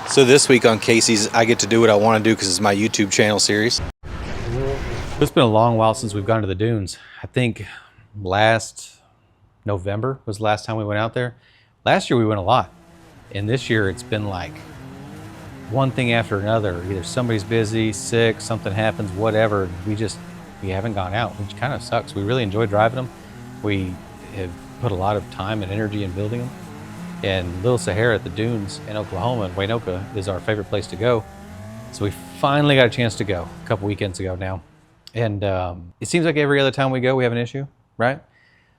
So this week on Casey's, I get to do what I want to do because it's my YouTube channel series. It's been a long while since we've gone to the dunes. I think last November was the last time we went out there. Last year we went a lot. And this year it's been like one thing after another. Either somebody's busy, sick, something happens, whatever. We haven't gone out, which kind of sucks. We really enjoy driving them. We have put a lot of time and energy in building them. And Little Sahara at the dunes in Oklahoma, in Waynoka, is our favorite place to go. So we finally got a chance to go a couple weekends ago now. And it seems like every other time we go, we have an issue, right?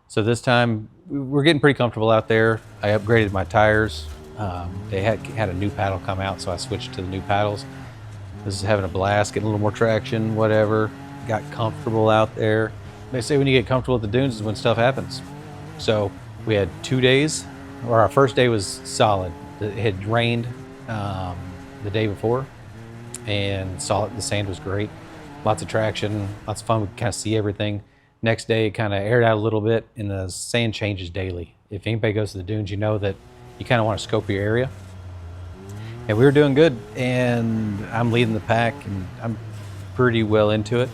So this time, we're getting pretty comfortable out there. I upgraded my tires. They had a new paddle come out, so I switched to the new paddles. This is having a blast, getting a little more traction, whatever. Got comfortable out there. They say when you get comfortable at the dunes is when stuff happens. So we had 2 days, or our first day was solid. It had rained the day before, and the sand was great. Lots of traction, lots of fun. We could kind of see everything. Next day, it kind of aired out a little bit, and the sand changes daily. If anybody goes to the dunes, you know that you kind of want to scope your area. And we were doing good, and I'm leading the pack, and I'm pretty well into it.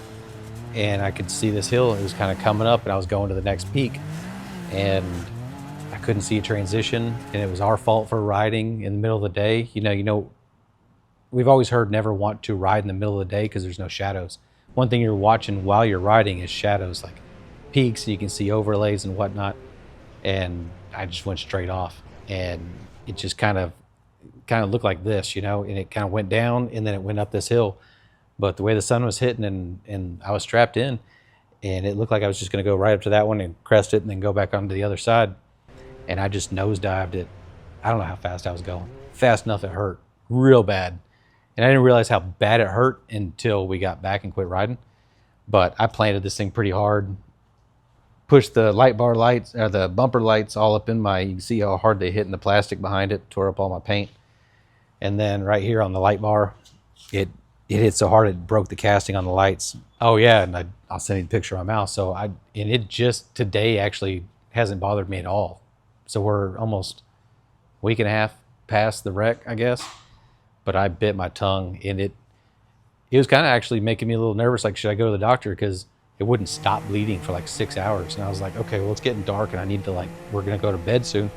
And I could see this hill. It was kind of coming up, and I was going to the next peak. And I couldn't see a transition, and it was our fault for riding in the middle of the day. You know, we've always heard never want to ride in the middle of the day because there's no shadows. One thing you're watching while you're riding is shadows, like peaks, so you can see overlays and whatnot. And I just went straight off, and it just kind of looked like this, and it kind of went down, and then it went up this hill. But the way the sun was hitting, and I was strapped in, and it looked like I was just going to go right up to that one and crest it and then go back onto the other side. And I just nosedived it. I don't know how fast I was going. Fast enough it hurt real bad. And I didn't realize how bad it hurt until we got back and quit riding. But I planted this thing pretty hard, pushed the the bumper lights all up in you can see how hard they hit in the plastic behind it, tore up all my paint. And then right here on the light bar, it hit so hard it broke the casting on the lights. Oh yeah, and I'll send you the picture of my mouse. And it just today actually hasn't bothered me at all. So we're almost a week and a half past the wreck, I guess. But I bit my tongue, and it was kind of actually making me a little nervous. Like, should I go to the doctor? Because it wouldn't stop bleeding for like 6 hours. And I was like, okay, well, it's getting dark, and I need to we're going to go to bed soon.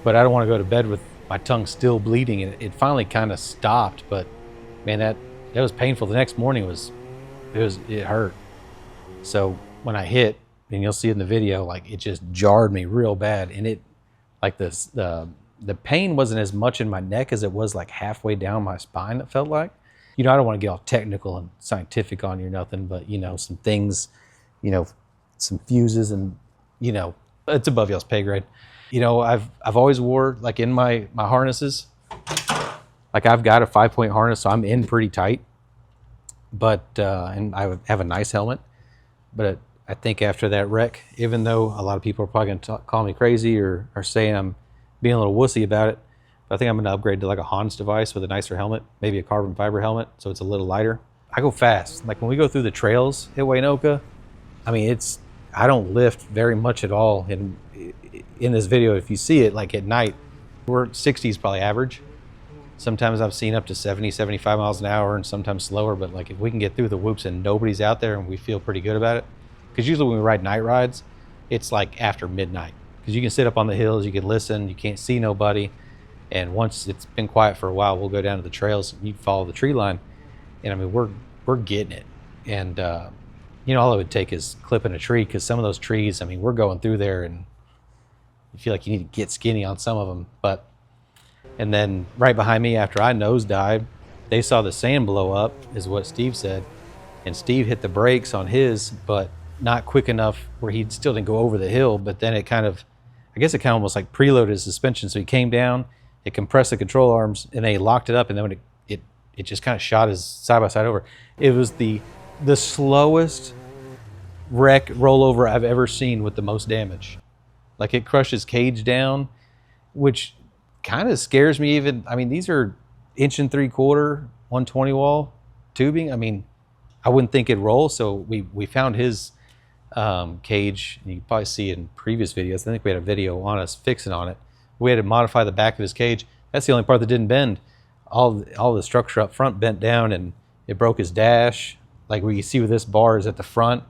But I don't want to go to bed with my tongue still bleeding. And it finally kind of stopped. But man, that was painful. The next morning it hurt. So when I hit, and you'll see it in the video, it just jarred me real bad. And the pain wasn't as much in my neck as it was halfway down my spine, it felt like. I don't want to get all technical and scientific on you or nothing, but some things, some fuses, and it's above y'all's pay grade. I've always wore in my harnesses, I've got a 5-point harness, so I'm in pretty tight. But and I have a nice helmet. But I think after that wreck, even though a lot of people are probably going to call me crazy or saying I'm being a little wussy about it, but I think I'm going to upgrade to a Hans device with a nicer helmet, maybe a carbon fiber helmet, so it's a little lighter. I go fast. When we go through the trails at Waynoka, I don't lift very much at all. In this video, if you see it, at night, we're 60s probably average. Sometimes I've seen up to 70, 75 miles an hour, and sometimes slower. But if we can get through the whoops and nobody's out there and we feel pretty good about it, because usually when we ride night rides, it's after midnight. Because you can sit up on the hills, you can listen, you can't see nobody. And once it's been quiet for a while, we'll go down to the trails and you follow the tree line. And we're getting it. And all it would take is clipping a tree, because some of those trees, we're going through there and you feel like you need to get skinny on some of them. And then right behind me, after I nosedived, they saw the sand blow up, is what Steve said. And Steve hit the brakes on his, but not quick enough where he still didn't go over the hill. But then it kind of almost preloaded his suspension. So he came down, it compressed the control arms, and then he locked it up. And then when it just kind of shot his side by side over. It was the slowest wreck rollover I've ever seen with the most damage. It crushed his cage down, which kind of scares me even. These are 1 3/4, 120 wall tubing. I wouldn't think it'd roll. So we found his cage. You can probably see in previous videos. I think we had a video on us fixing on it. We had to modify the back of his cage. That's the only part that didn't bend. all the structure up front bent down, and it broke his dash. Like where you see where this bar is at the front,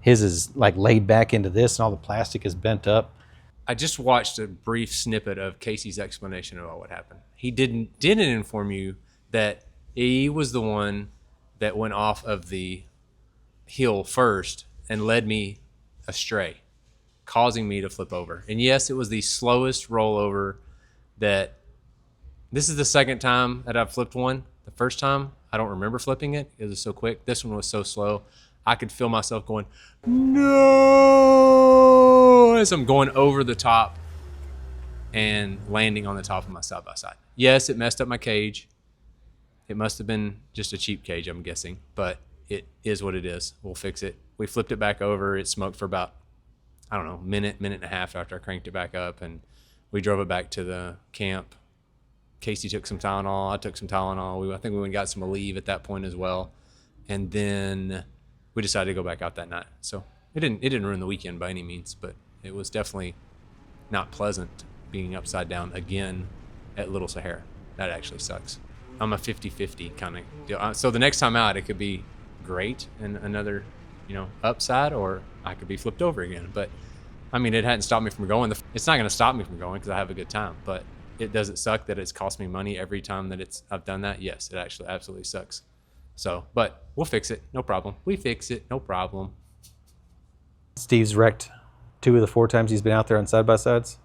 his is like laid back into this, and all the plastic is bent up. I just watched a brief snippet of Casey's explanation about what happened. He didn't inform you that he was the one that went off of the hill first and led me astray, causing me to flip over. And yes, it was the slowest rollover that. This is the second time that I've flipped one. The first time, I don't remember flipping it. It was so quick. This one was so slow. I could feel myself going, no, as I'm going over the top and landing on the top of my side-by-side. Yes, it messed up my cage. It must have been just a cheap cage, I'm guessing, but it is what it is. We'll fix it. We flipped it back over. It smoked for about, I don't know, minute and a half after I cranked it back up, and we drove it back to the camp. Casey took some Tylenol. I took some Tylenol. I think we went and got some Aleve at that point as well. And then we decided to go back out that night. So it didn't ruin the weekend by any means, but it was definitely not pleasant being upside down again at Little Sahara. That actually sucks. I'm a 50-50 kind of deal. So the next time out, it could be great and another, upside, or I could be flipped over again. But, I mean, it hadn't stopped me from going. It's not going to stop me from going because I have a good time, but does it suck that it's cost me money every time that I've done that? Yes, it actually absolutely sucks. So, but we'll fix it. No problem. We fix it. No problem. Steve's wrecked 2 of the 4 times he's been out there on side-by-sides.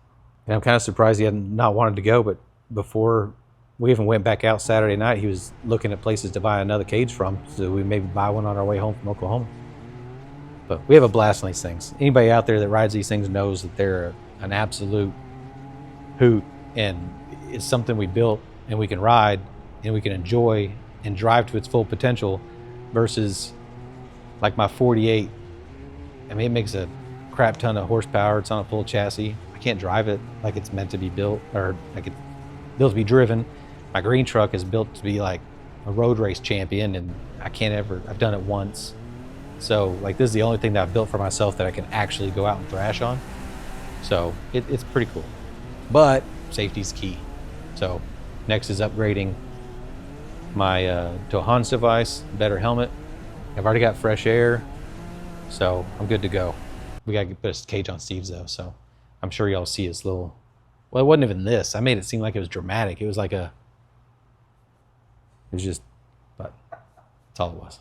And I'm kind of surprised he hadn't not wanted to go, but before we even went back out Saturday night, he was looking at places to buy another cage from, so we maybe buy one on our way home from Oklahoma. But we have a blast on these things. Anybody out there that rides these things knows that they're an absolute hoot. And it's something we built and we can ride and we can enjoy and drive to its full potential versus like my 48. I mean, it makes a crap ton of horsepower. It's on a full chassis. I can't drive it like it's meant to be built, or like it's built to be driven. My green truck is built to be like a road race champion, and I've done it once. So like this is the only thing that I've built for myself that I can actually go out and thrash on. So it's pretty cool. But safety's key. So next is upgrading my to a Hans device, better helmet. I've already got fresh air, so I'm good to go. We got to put a cage on Steve's though, so I'm sure y'all see his little, well, it wasn't even this. I made it seem like it was dramatic. It was just, but that's all it was.